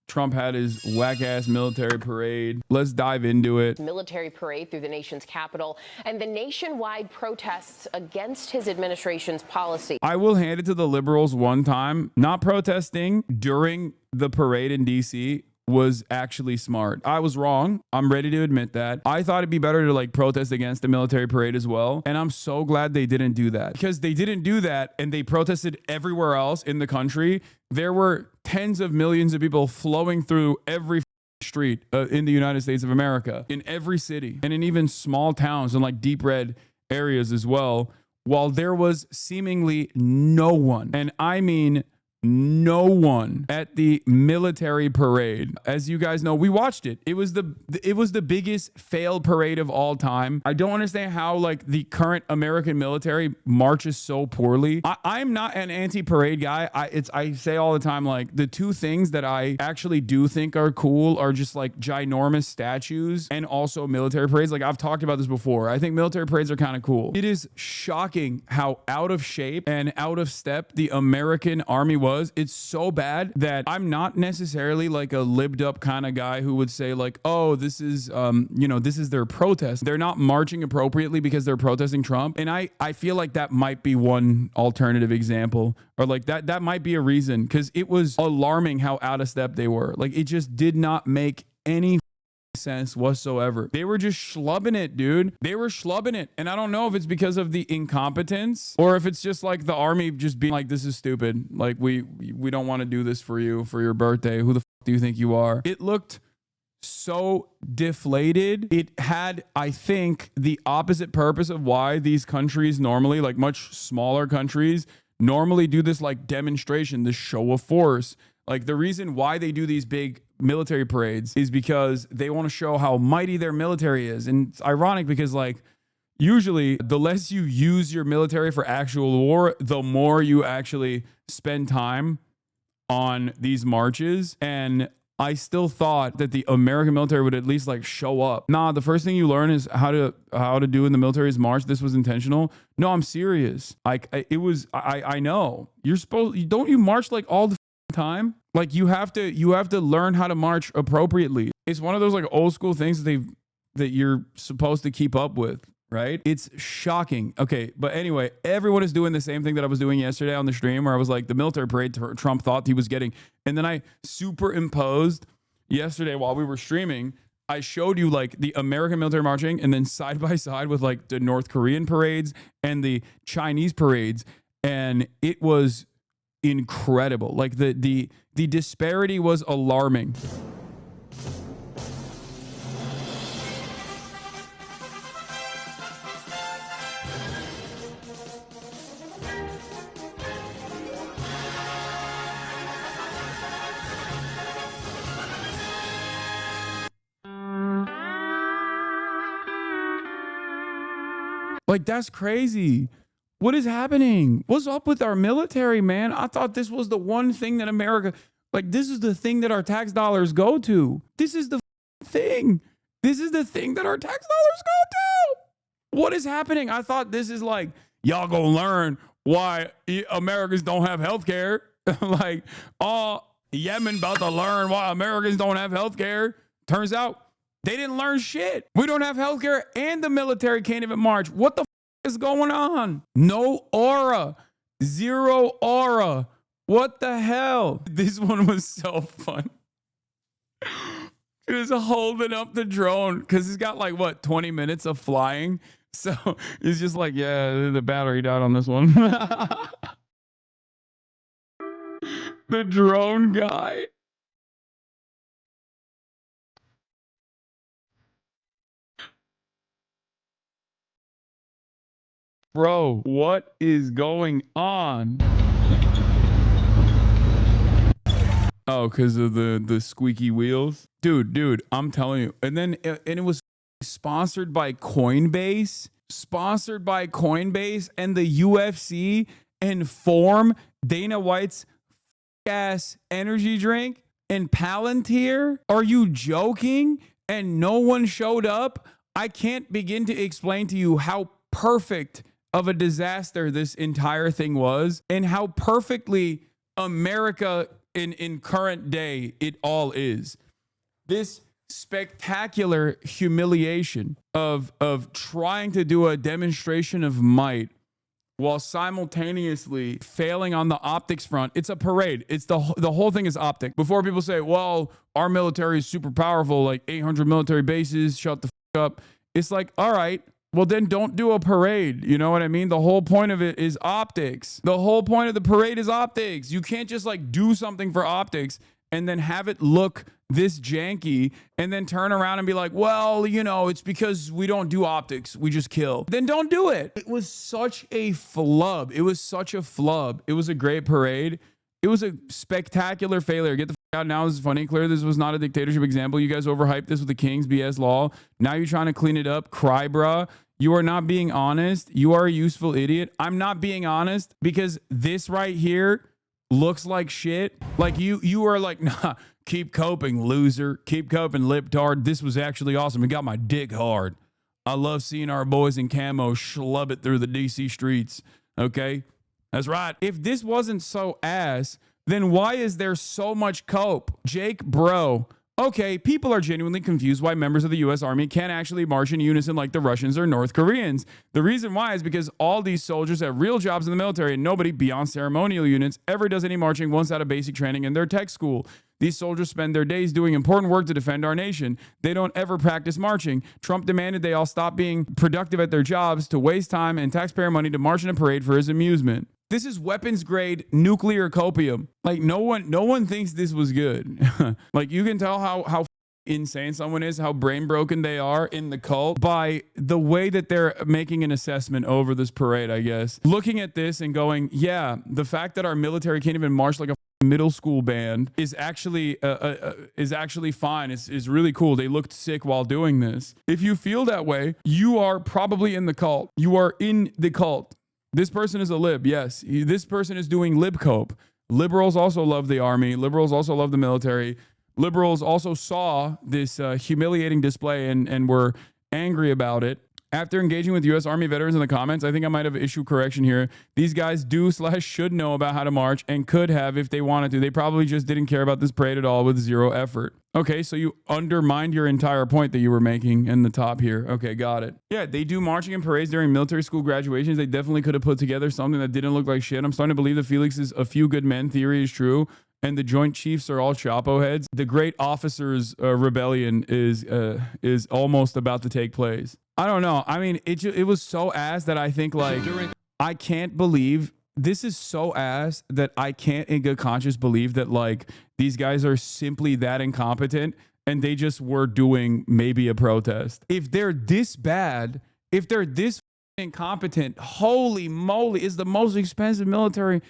Trump had his whack-ass military parade. Let's dive into it. Military parade through the nation's capital and the nationwide protests against his administration's policy. I will hand it to the liberals one time. Not protesting during the parade in D.C. was actually smart. I was wrong. I'm ready to admit that. I thought it'd be better to like protest against the military parade as well. And I'm so glad they didn't do that, because they didn't do that and they protested everywhere else in the country. There were tens of millions of people flowing through every street in the United States of America, in every city, and in even small towns and like deep red areas as well, while there was seemingly no one, and I mean no one, at the military parade. As you guys know, we watched it. It was the biggest failed parade of all time. I don't understand how like the current American military marches so poorly. I'm not an anti-parade guy. I say all the time, like, the two things that I actually do think are cool are just like ginormous statues and also military parades. Like, I've talked about this before. I think military parades are kind of cool. It is shocking how out of shape and out of step the American army was. It's so bad that I'm not necessarily like a libbed up kind of guy who would say like, oh, this is, this is their protest. They're not marching appropriately because they're protesting Trump. And I feel like that might be one alternative example, or like that might be a reason, because it was alarming how out of step they were. Like, it just did not make any sense whatsoever. They were just schlubbing it, dude. They were schlubbing it. And I don't know if it's because of the incompetence or if it's just like the army just being like, this is stupid. Like, we don't want to do this for you for your birthday. Who the fuck do you think you are? It looked so deflated. It had, I think, the opposite purpose of why these countries normally, like much smaller countries, normally do this like demonstration, this show of force. Like, the reason why they do these big military parades is because they want to show how mighty their military is. And it's ironic because, like, usually the less you use your military for actual war, the more you actually spend time on these marches. And I still thought that the American military would at least like show up. Nah, the first thing you learn is how to do in the military is march. This was intentional. No, I'm serious. Like, it was, I know you're supposed, don't you march like all the time? Like, you have to learn how to march appropriately. It's one of those like old school things that you're supposed to keep up with, right? It's shocking. Okay, but anyway, everyone is doing the same thing that I was doing yesterday on the stream, where I was like, the military parade Trump thought he was getting, and then I superimposed yesterday while we were streaming. I showed you like the American military marching, and then side by side with like the North Korean parades and the Chinese parades, and it was incredible. Like, the disparity was alarming. Like, that's crazy. What is happening? What's up with our military, man? I thought this was the one thing that America, like, this is the thing that our tax dollars go to. This is the thing. This is the thing that our tax dollars go to. What is happening? I thought this is like, y'all gonna learn why Americans don't have health care. Like, Yemen about to learn why Americans don't have health care. Turns out they didn't learn shit. We don't have health care and the military can't even march. What the is going on? No aura. Zero aura. What the hell? This one was so fun. He was holding up the drone because he's got like, what, 20 minutes of flying. So he's just like, yeah, the battery died on this one. The drone guy. Bro, what is going on? Oh, because of the squeaky wheels? Dude, I'm telling you. And it was sponsored by Coinbase. Sponsored by Coinbase and the UFC and Form, Dana White's ass energy drink, and Palantir. Are you joking? And no one showed up? I can't begin to explain to you how perfect of a disaster this entire thing was, and how perfectly America in current day, it all is. This spectacular humiliation of trying to do a demonstration of might while simultaneously failing on the optics front. It's a parade. It's the whole thing is optic. Before people say, well, our military is super powerful, like 800 military bases, shut the f up. It's like, all right, well then don't do a parade. You know what I mean? The whole point of it is optics. The whole point of the parade is optics. You can't just like do something for optics and then have it look this janky and then turn around and be like, well, you know, it's because we don't do optics. We just kill. Then don't do it. It was such a flub. It was such a flub. It was a great parade. It was a spectacular failure. Get the f out now. This is funny. Clearly, this was not a dictatorship example. You guys overhyped this with the King's BS law. Now you're trying to clean it up. Cry, bruh. You are not being honest. You are a useful idiot. I'm not being honest because this right here looks like shit. Like you are like, nah, keep coping, loser. Keep coping, liptard. This was actually awesome. It got my dick hard. I love seeing our boys in camo schlub it through the DC streets. Okay? That's right. If this wasn't so ass, then why is there so much cope? Jake, bro. Okay, people are genuinely confused why members of the U.S. Army can't actually march in unison like the Russians or North Koreans. The reason why is because all these soldiers have real jobs in the military and nobody beyond ceremonial units ever does any marching once out of basic training in their tech school. These soldiers spend their days doing important work to defend our nation. They don't ever practice marching. Trump demanded they all stop being productive at their jobs to waste time and taxpayer money to march in a parade for his amusement. This is weapons grade nuclear copium. Like no one thinks this was good. Like you can tell how insane someone is, how brain broken they are in the cult by the way that they're making an assessment over this parade, I guess. Looking at this and going, yeah, the fact that our military can't even march like a middle school band is actually fine. It's really cool. They looked sick while doing this. If you feel that way, you are probably in the cult. You are in the cult. This person is a lib. Yes. This person is doing lib cope. Liberals also love the army. Liberals also love the military. Liberals also saw this humiliating display and were angry about it. After engaging with U.S. Army veterans in the comments, I think I might have issue correction here. These guys do/should know about how to march and could have if they wanted to. They probably just didn't care about this parade at all with zero effort. Okay, so you undermined your entire point that you were making in the top here. Okay, got it. Yeah, they do marching and parades during military school graduations. They definitely could have put together something that didn't look like shit. I'm starting to believe that Felix's "a few good men" theory is true, and the Joint Chiefs are all Chapo heads. The Great Officers Rebellion is almost about to take place. I don't know. I mean, it was so ass that I think like I can't believe this is so ass that I can't in good conscience believe that like these guys are simply that incompetent and they just were doing maybe a protest. If they're this bad, if they're this incompetent, holy moly, is the most expensive military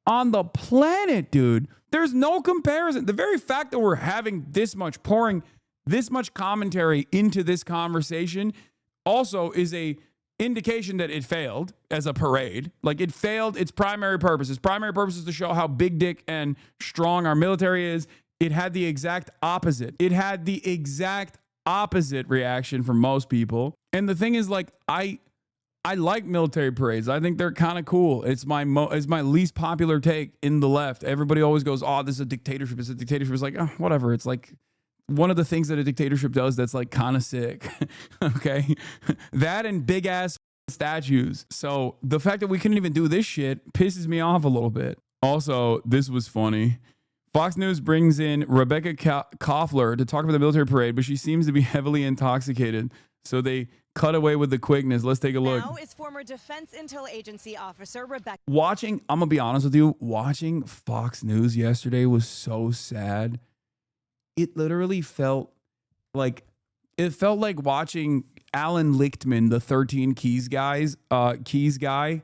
on the planet, dude. There's no comparison. The very fact that we're having this much pouring this much commentary into this conversation also is a indication that it failed as a parade. Like it failed its primary purpose. Its primary purpose is to show how big dick and strong our military is. It had the exact opposite. It had the exact opposite reaction from most people. And the thing is, like, I like military parades. I think they're kind of cool. It's my least popular take in the left. Everybody always goes, "Oh, this is a dictatorship. It's a dictatorship." It's like, oh, whatever. It's like one of the things that a dictatorship does that's like kind of sick. Okay, that and big ass statues. So the fact that we couldn't even do this shit pisses me off a little bit. Also, this was funny. Fox News brings in Rebecca Koffler to talk about the military parade, but she seems to be heavily intoxicated. So they cut away with the quickness. Let's take a look. Now is former Defense Intel Agency officer Rebecca. I'm gonna be honest with you, watching Fox News yesterday was so sad. It literally felt like watching Alan Lichtman, the 13 Keys guy,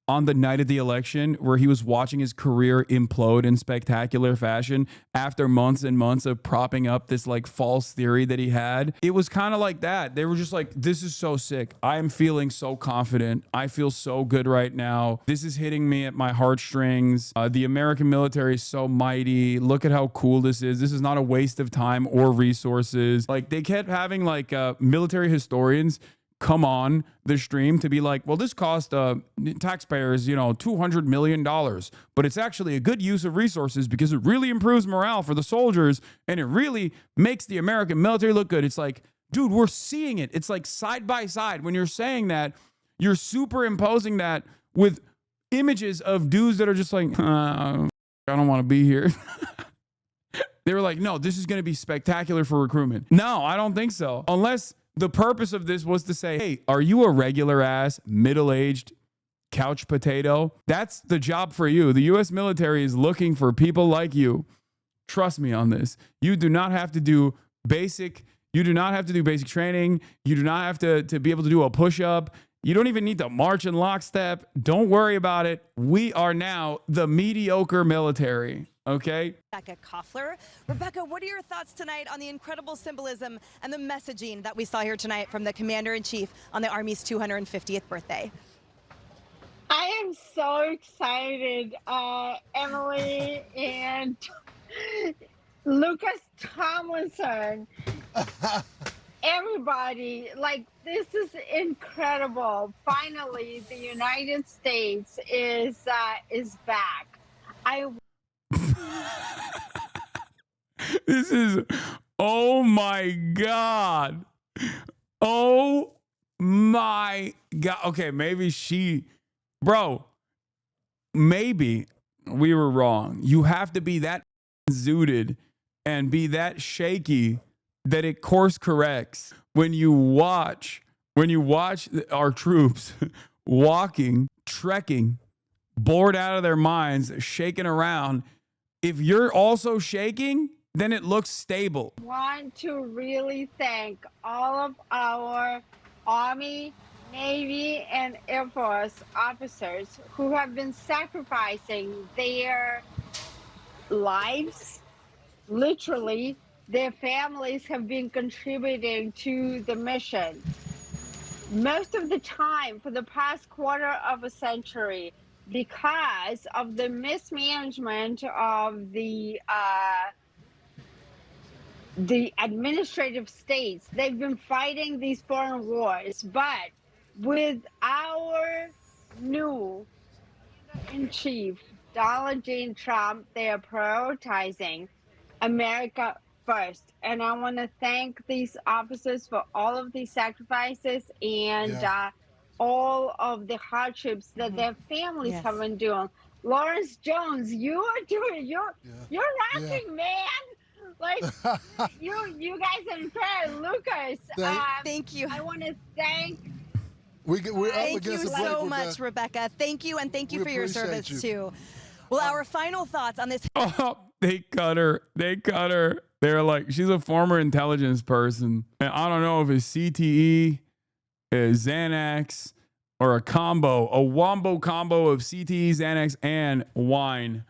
on the night of the election, where he was watching his career implode in spectacular fashion after months and months of propping up this like false theory that he had. It was kind of like that. They were just like, this is so sick. I am feeling so confident. I feel so good right now. This is hitting me at my heartstrings. The American military is so mighty. Look at how cool this is. This is not a waste of time or resources. Like they kept having like military historians come on the stream to be like, well, this cost taxpayers, $200 million, but it's actually a good use of resources because it really improves morale for the soldiers and it really makes the American military look good. It's like, dude, we're seeing it. It's like side by side. When you're saying that, you're superimposing that with images of dudes that are just like, I don't want to be here. They were like, no, this is going to be spectacular for recruitment. No, I don't think so. Unless the purpose of this was to say, hey, are you a regular ass, middle-aged couch potato? That's the job for you. The U.S. military is looking for people like you. Trust me on this. You do not have to do basic training. You do not have to be able to do a push-up. You don't even need to march in lockstep. Don't worry about it. We are now the mediocre military. Okay. Rebecca Koffler. Rebecca, what are your thoughts tonight on the incredible symbolism and the messaging that we saw here tonight from the Commander-in-Chief on the Army's 250th birthday? I am so excited, Emily and Lucas Tomlinson. Everybody, like, this is incredible. Finally, the United States is back. This is, oh my God. Oh my God. Okay, maybe maybe we were wrong. You have to be that zooted and be that shaky that it course corrects when you watch our troops walking, trekking, bored out of their minds, shaking around. If you're also shaking, then it looks stable. I want to really thank all of our Army, Navy, and Air Force officers who have been sacrificing their lives. Literally, their families have been contributing to the mission. Most of the time for the past quarter of a century, because of the mismanagement of the administrative states, they've been fighting these foreign wars. But with our new in chief, Donald J. Trump, they are prioritizing America first. And I want to thank these officers for all of these sacrifices and all of the hardships that their families have been doing. Lawrence Jones, you are doing, you're rocking, man. Like, you guys are incredible. Lucas, thank you. I want to thank. Thank you so much, Rebecca. Thank you, and thank you for your service too. Well, our final thoughts on this. Oh, they cut her. They're like, she's a former intelligence person. And I don't know if it's CTE, Xanax, or a wombo combo of CTE, Xanax, and wine.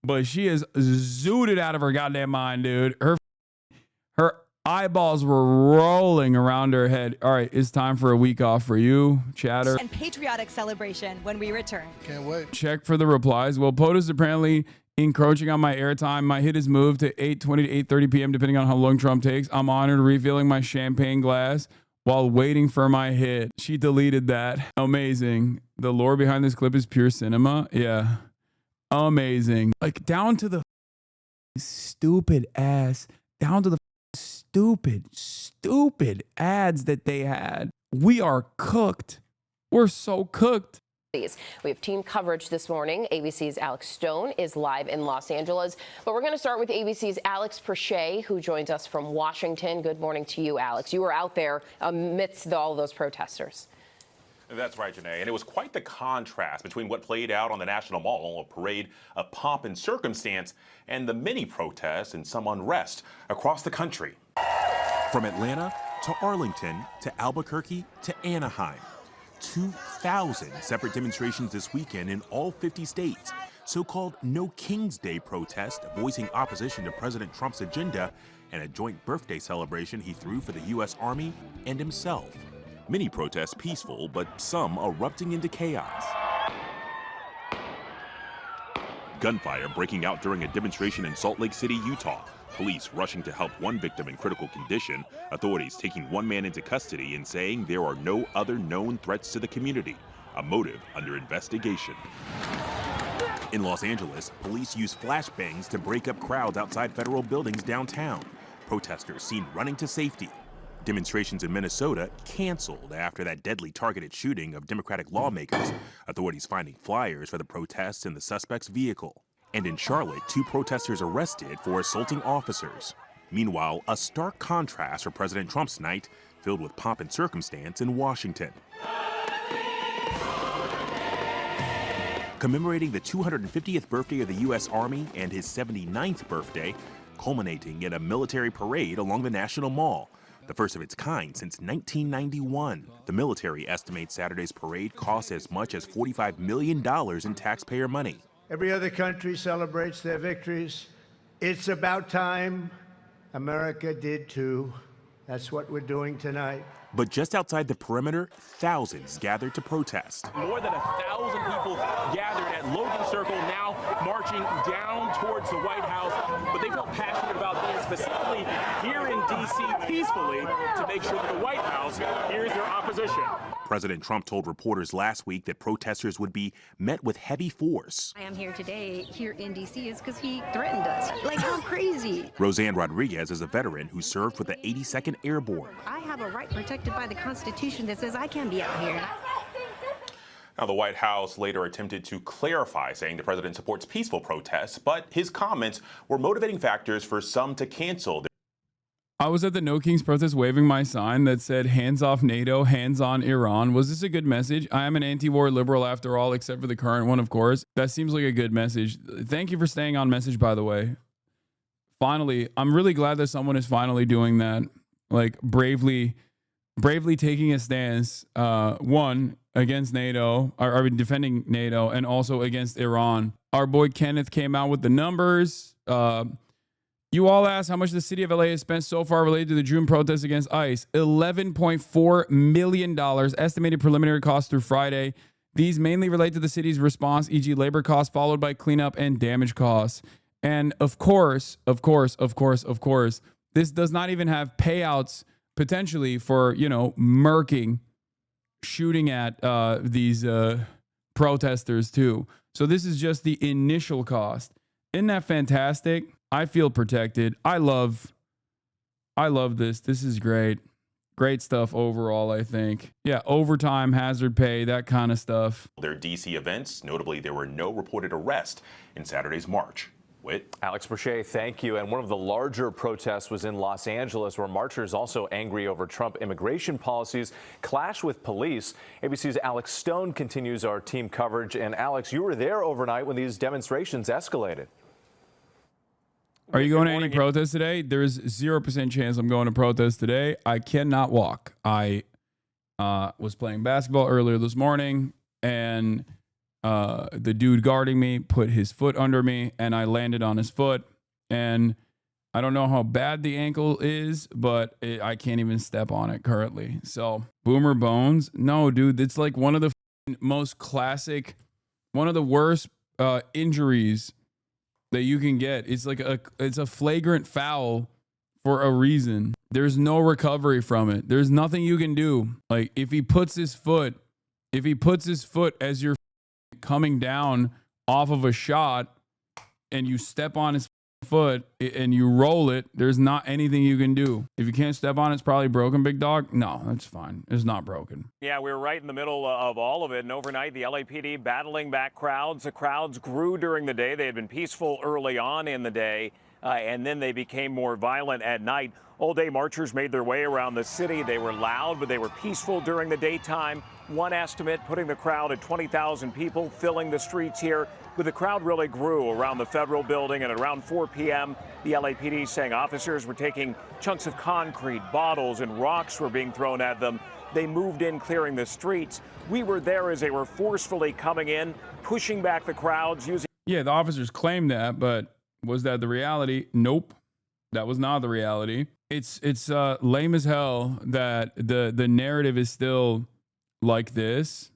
But she is zooted out of her goddamn mind, dude. Her eyeballs were rolling around her head. All right, it's time for a week off for you, chatter. And patriotic celebration when we return. Can't wait. Check for the replies. Well, POTUS apparently encroaching on my airtime. My hit is moved to 8:20 to 8:30 p.m. depending on how long Trump takes. I'm honored refilling my champagne glass while waiting for my hit. She deleted that. Amazing. The lore behind this clip is pure cinema. Yeah. Amazing. Like, down to the stupid ass, down to the stupid ads that they had. We are cooked. We're so cooked. We have team coverage this morning. ABC's Alex Stone is live in Los Angeles. But we're going to start with ABC's Alex Perche, who joins us from Washington. Good morning to you, Alex. You were out there amidst all those protesters. That's right, Janae. And it was quite the contrast between what played out on the National Mall, a parade of pomp and circumstance, and the mini protests and some unrest across the country. From Atlanta to Arlington to Albuquerque to Anaheim. 2,000 separate demonstrations this weekend in all 50 states. So-called No King's Day protest voicing opposition to President Trump's agenda and a joint birthday celebration he threw for the U.S. Army and himself. Many protests peaceful, but some erupting into chaos. Gunfire breaking out during a demonstration in Salt Lake City, Utah. Police rushing to help one victim in critical condition, authorities taking one man into custody and saying there are no other known threats to the community, a motive under investigation. In Los Angeles, police used flashbangs to break up crowds outside federal buildings downtown. Protesters seen running to safety. Demonstrations in Minnesota canceled after that deadly targeted shooting of Democratic lawmakers, authorities finding flyers for the protests in the suspect's vehicle. And in Charlotte, 2 protesters arrested for assaulting officers. Meanwhile, a stark contrast for President Trump's night, filled with pomp and circumstance in Washington. Commemorating the 250th birthday of the U.S. Army and his 79th birthday, culminating in a military parade along the National Mall, the first of its kind since 1991. The military estimates Saturday's parade cost as much as $45 million in taxpayer money. Every other country celebrates their victories. It's about time America did too. That's what we're doing tonight. But just outside the perimeter, thousands gathered to protest. More than 1,000 people gathered at Logan Circle, now marching down towards the White House. But they felt passionate about being specifically here in D.C. peacefully to make sure that the White House hears their opposition. President Trump told reporters last week that protesters would be met with heavy force. I am here today, here in D.C., is because he threatened us. Like, how crazy. Roseanne Rodriguez is a veteran who served with the 82nd Airborne. I have a right protected by the Constitution that says I can be out here. Now, the White House later attempted to clarify, saying the president supports peaceful protests, but his comments were motivating factors for some to cancel. I was at the No Kings protest waving my sign that said, hands off NATO, hands on Iran. Was this a good message? I am an anti-war liberal after all, except for the current one, of course. That seems like a good message. Thank you for staying on message, by the way. Finally, I'm really glad that someone is finally doing that. Like, bravely taking a stance, one, against NATO, or defending NATO, and also against Iran. Our boy Kenneth came out with the numbers. You all asked how much the city of LA has spent so far related to the June protests against ICE. $11.4 million estimated preliminary costs through Friday. These mainly relate to the city's response, e.g. labor costs, followed by cleanup and damage costs. And of course, this does not even have payouts potentially for, murking, shooting at these protesters too. So this is just the initial cost. Isn't that fantastic? I feel protected. I love this. This is great. Great stuff overall, I think. Yeah, overtime, hazard pay, that kind of stuff. Their DC events, notably, there were no reported arrests in Saturday's march. Alex Brochet, thank you. And one of the larger protests was in Los Angeles, where marchers, also angry over Trump immigration policies, clash with police. ABC's Alex Stone continues our team coverage. And Alex, you were there overnight when these demonstrations escalated. Are you going to any protest today? There's 0% chance I'm going to protest today. I cannot walk. I was playing basketball earlier this morning, and the dude guarding me put his foot under me, and I landed on his foot. And I don't know how bad the ankle is, but I can't even step on it currently. So, Boomer Bones? No, dude, it's like one of the most classic, one of the worst injuries that you can get. It's like it's a flagrant foul for a reason. There's no recovery from it. There's nothing you can do. Like, if he puts his foot as you're coming down off of a shot and you step on his foot and you roll it, there's not anything you can do. If you can't step on it, it's probably broken, big dog. No, that's fine. It's not broken. Yeah, we were right in the middle of all of it. And overnight, the LAPD battling back crowds. The crowds grew during the day. They had been peaceful early on in the day, and then they became more violent at night. All day marchers made their way around the city. They were loud, but they were peaceful during the daytime. One estimate putting the crowd at 20,000 people filling the streets here. But the crowd really grew around the federal building, and at around 4 p.m., the LAPD saying officers were taking chunks of concrete, bottles, and rocks were being thrown at them. They moved in, clearing the streets. We were there as they were forcefully coming in, pushing back the crowds using... Yeah, the officers claimed that, but was that the reality? Nope. That was not the reality. It's lame as hell that the narrative is still like this.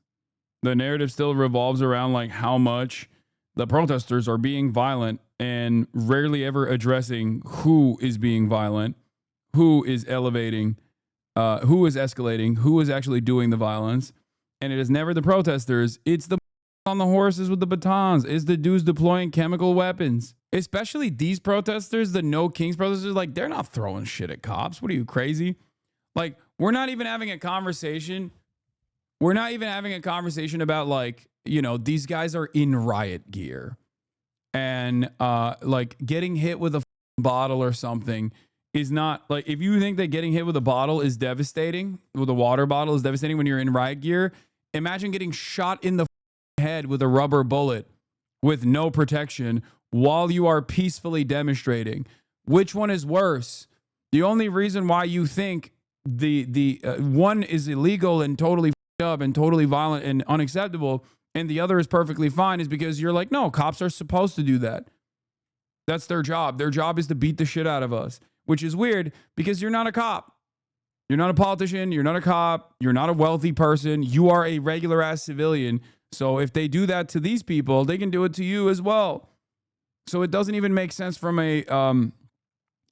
The narrative still revolves around like how much the protesters are being violent and rarely ever addressing who is being violent, who is elevating, who is escalating, who is actually doing the violence. And it is never the protesters. It's the on the horses with the batons. It's the dudes deploying chemical weapons. Especially these protesters, the No Kings protesters, like, they're not throwing shit at cops. What are you, crazy? Like, we're not even having a conversation. We're not even having a conversation about, like, you know, these guys are in riot gear. And, like, getting hit with a bottle or something is not, like, if you think that getting hit with a bottle is devastating, with a water bottle is devastating when you're in riot gear, imagine getting shot in the head with a rubber bullet with no protection while you are peacefully demonstrating. Which one is worse? The only reason why you think the one is illegal and totally up and totally violent and unacceptable and the other is perfectly fine is because you're like, no, cops are supposed to do that. That's their job. Their job is to beat the shit out of us, which is weird because you're not a cop. You're not a politician. You're not a cop. You're not a wealthy person. You are a regular ass civilian. So if they do that to these people, they can do it to you as well. So it doesn't even make sense from a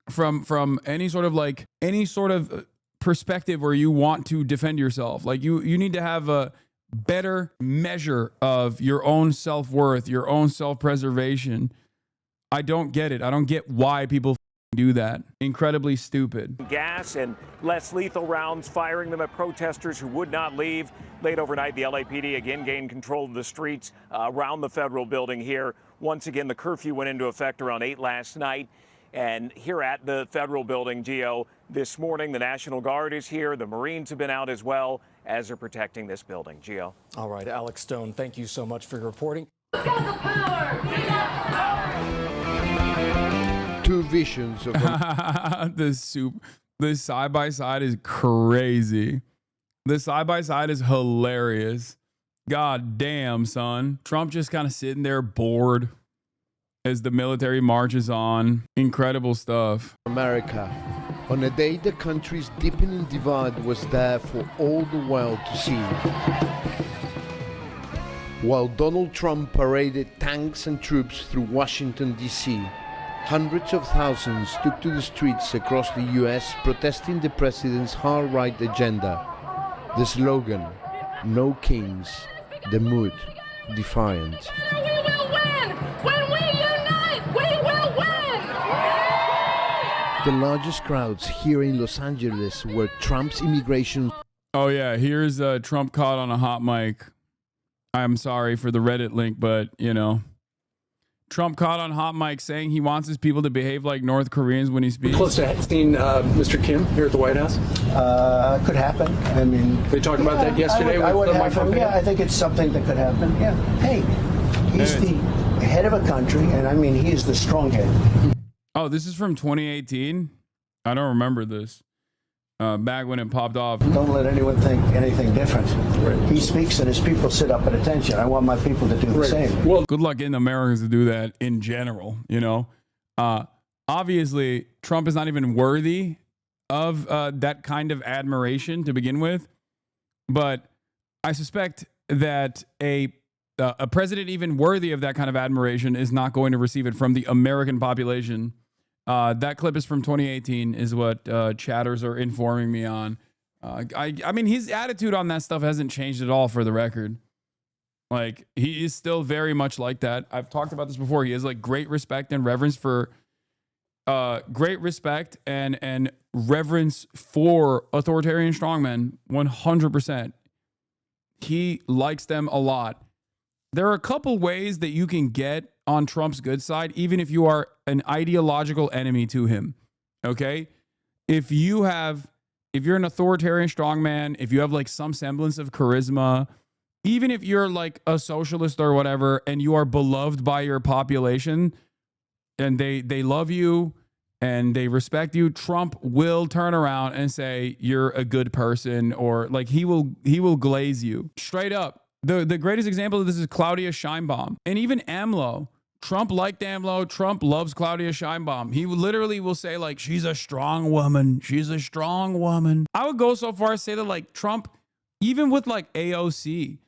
from any sort of perspective where you want to defend yourself. Like you need to have a better measure of your own self-worth, your own self-preservation. I don't get it. I don't get why people do that. Incredibly stupid. Gas and less lethal rounds, firing them at protesters who would not leave. Late overnight, the LAPD again gained control of the streets around the federal building here. Once again, the curfew went into effect around 8 last night. And here at the federal building, Gio, this morning, the National Guard is here. The Marines have been out as well as they're protecting this building. Gio. All right, Alex Stone, thank you so much for your reporting. We got the power! We got the power! Two visions of this side by side is crazy. This side by side is hilarious. God damn, son. Trump just kind of sitting there bored as the military marches on. Incredible stuff. America. On a day the country's deepening divide was there for all the world to see. While Donald Trump paraded tanks and troops through Washington, D.C., hundreds of thousands took to the streets across the U.S. protesting the president's hard-right agenda. The slogan, "No Kings," the mood, defiant. We will win! When we unite, we will win! The largest crowds here in Los Angeles were Trump's immigration. Oh yeah, here's Trump caught on a hot mic. I'm sorry for the Reddit link, but you know, Trump caught on hot mic saying he wants his people to behave like North Koreans when he speaks. Close to seeing Mr. Kim here at the White House? Could happen. I mean, they talked about that yesterday. I think it's something that could happen. Yeah. Hey, he's the head of a country, and I mean, he is the strong head. Oh, this is from 2018. I don't remember this. Back when it popped off. Don't let anyone think anything different. Right. He speaks and his people sit up at attention. I want my people to do the same. Well, good luck getting Americans to do that in general, you know. Obviously, Trump is not even worthy of that kind of admiration to begin with. But I suspect that a president even worthy of that kind of admiration is not going to receive it from the American population. That clip is from 2018 is what chatters are informing me on. I mean, his attitude on that stuff hasn't changed at all, for the record. Like, he is still very much like that. I've talked about this before. He has like great respect and reverence for and reverence for authoritarian strongmen. 100%. He likes them a lot. There are a couple ways that you can get on Trump's good side, even if you are an ideological enemy to him. Okay? If you're an authoritarian strongman, if you have like some semblance of charisma, even if you're like a socialist or whatever, and you are beloved by your population and they love you and they respect you, Trump will turn around and say you're a good person, or like he will glaze you straight up. The greatest example of this is Claudia Sheinbaum, and even AMLO. Trump liked AMLO. Trump loves Claudia Sheinbaum. He literally will say like, she's a strong woman. She's a strong woman. I would go so far as to say that like Trump, even with like AOC,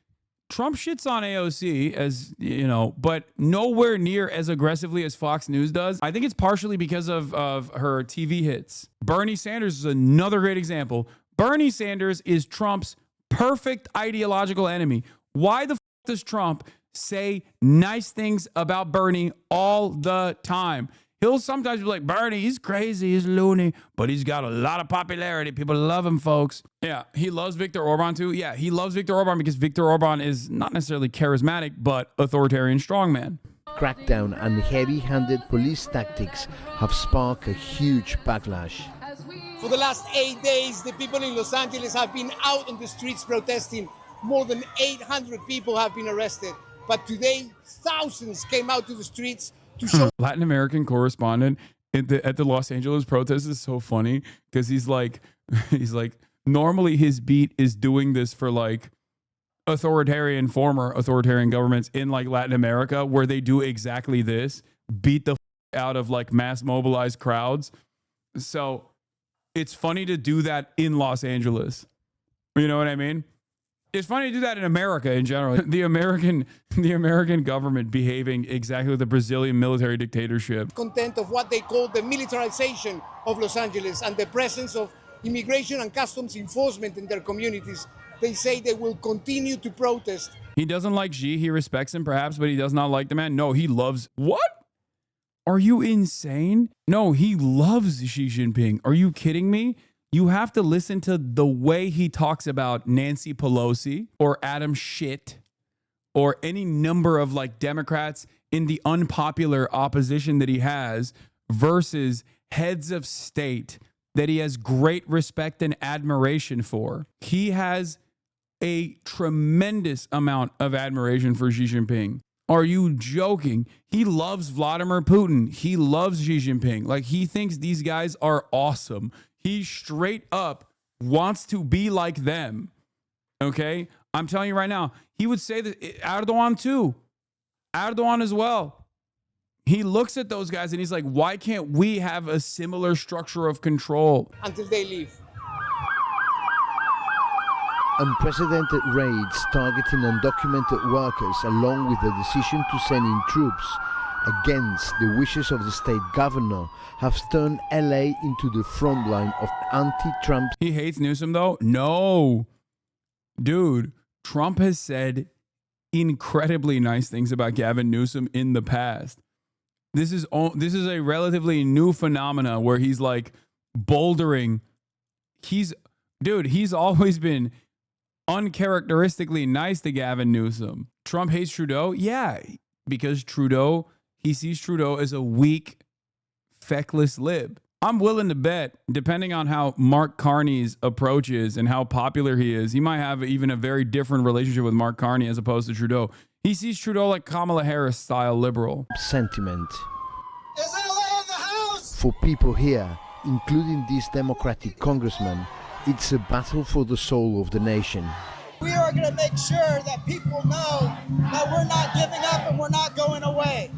Trump shits on AOC, as you know, but nowhere near as aggressively as Fox News does. I think it's partially because of her TV hits. Bernie Sanders is another great example. Bernie Sanders is Trump's perfect ideological enemy. Why the f does Trump say nice things about Bernie all the time? He'll sometimes be like, Bernie, he's crazy, he's loony, but he's got a lot of popularity. People love him, folks. Yeah, he loves Viktor Orban too. Yeah, he loves Viktor Orban because Viktor Orban is not necessarily charismatic, but authoritarian strongman. Crackdown and heavy-handed police tactics have sparked a huge backlash. For the last 8 days, the people in Los Angeles have been out on the streets protesting. More than 800 people have been arrested. But today, thousands came out to the streets to show. Latin American correspondent at the Los Angeles protest is so funny because he's like, normally his beat is doing this for like former authoritarian governments in like Latin America where they do exactly this, beat the out of like mass mobilized crowds. So it's funny to do that in Los Angeles. You know what I mean? It's funny to do that in America in general. The American government behaving exactly with the Brazilian military dictatorship. Content of what they call the militarization of Los Angeles and the presence of immigration and customs enforcement in their communities. They say they will continue to protest. He doesn't like Xi. He respects him perhaps, but he does not like the man. No, he loves... What? Are you insane? No, he loves Xi Jinping. Are you kidding me? You have to listen to the way he talks about Nancy Pelosi or Adam Schiff or any number of like Democrats in the unpopular opposition that he has versus heads of state that he has great respect and admiration for. He has a tremendous amount of admiration for Xi Jinping. Are you joking? He loves Vladimir Putin. He loves Xi Jinping. Like, he thinks these guys are awesome. He straight up wants to be like them. Okay? I'm telling you right now, he would say that Erdogan too. Erdogan as well. He looks at those guys and he's like, why can't we have a similar structure of control? Until they leave. Unprecedented raids targeting undocumented workers, along with the decision to send in troops against the wishes of the state governor, have turned LA into the front line of anti-Trump. He hates Newsom though? No. Dude, Trump has said incredibly nice things about Gavin Newsom in the past. This is a relatively new phenomena where he's like bouldering. He's always been uncharacteristically nice to Gavin Newsom. Trump hates Trudeau? Yeah, because he sees Trudeau as a weak, feckless lib. I'm willing to bet, depending on how Mark Carney's approach is and how popular he is, he might have even a very different relationship with Mark Carney as opposed to Trudeau. He sees Trudeau like Kamala Harris style liberal. Sentiment. Is LA in the house? For people here, including this Democratic congressman, it's a battle for the soul of the nation. We are going to make sure that people know that we're not giving up and we're not going away.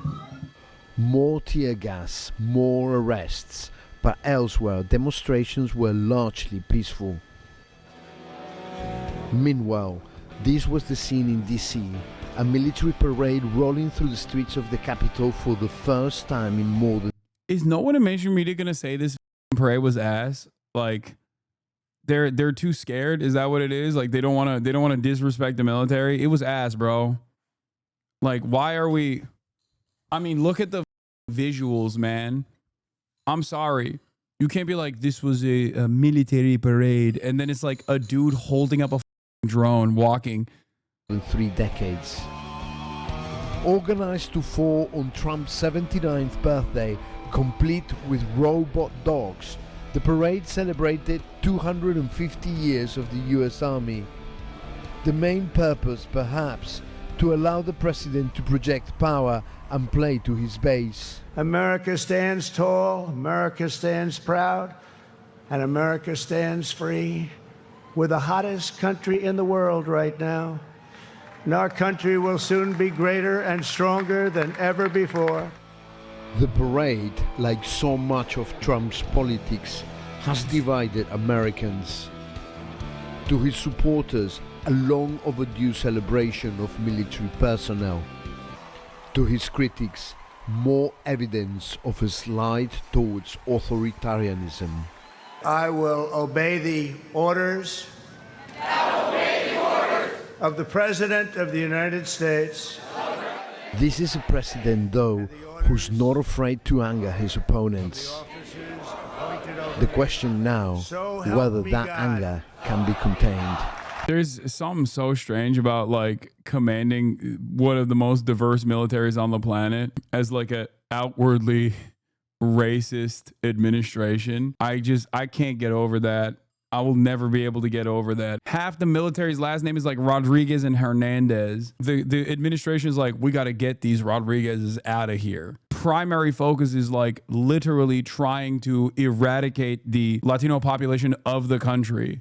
More tear gas, more arrests, but elsewhere demonstrations were largely peaceful. Meanwhile, this was the scene in DC, a military parade rolling through the streets of the capital for the first time in more than... Is no one in mainstream media going to say this parade was ass? Like, they're too scared? Is that what it is? Like, they don't want to disrespect the military? It was ass, bro. Like, why are we... I mean, look at the visuals, man. I'm sorry. You can't be like, this was a military parade, and then it's like a dude holding up a drone walking. In 3 decades. Organized to fall on Trump's 79th birthday, complete with robot dogs, the parade celebrated 250 years of the U.S. Army. The main purpose, perhaps, to allow the president to project power and play to his base. America stands tall, America stands proud, and America stands free. We're the hottest country in the world right now, and our country will soon be greater and stronger than ever before. The parade, like so much of Trump's politics, has divided Americans. To his supporters, a long overdue celebration of military personnel. To his critics, more evidence of a slide towards authoritarianism. I will obey the orders of the President of the United States. This is a president, though, who's not afraid to anger his opponents. The question now, whether that anger can be contained. There's something so strange about like commanding one of the most diverse militaries on the planet as like a outwardly racist administration. I can't get over that. I will never be able to get over that. Half the military's last name is like Rodriguez and Hernandez. The administration is like, we got to get these Rodriguez's out of here. Primary focus is like literally trying to eradicate the Latino population of the country.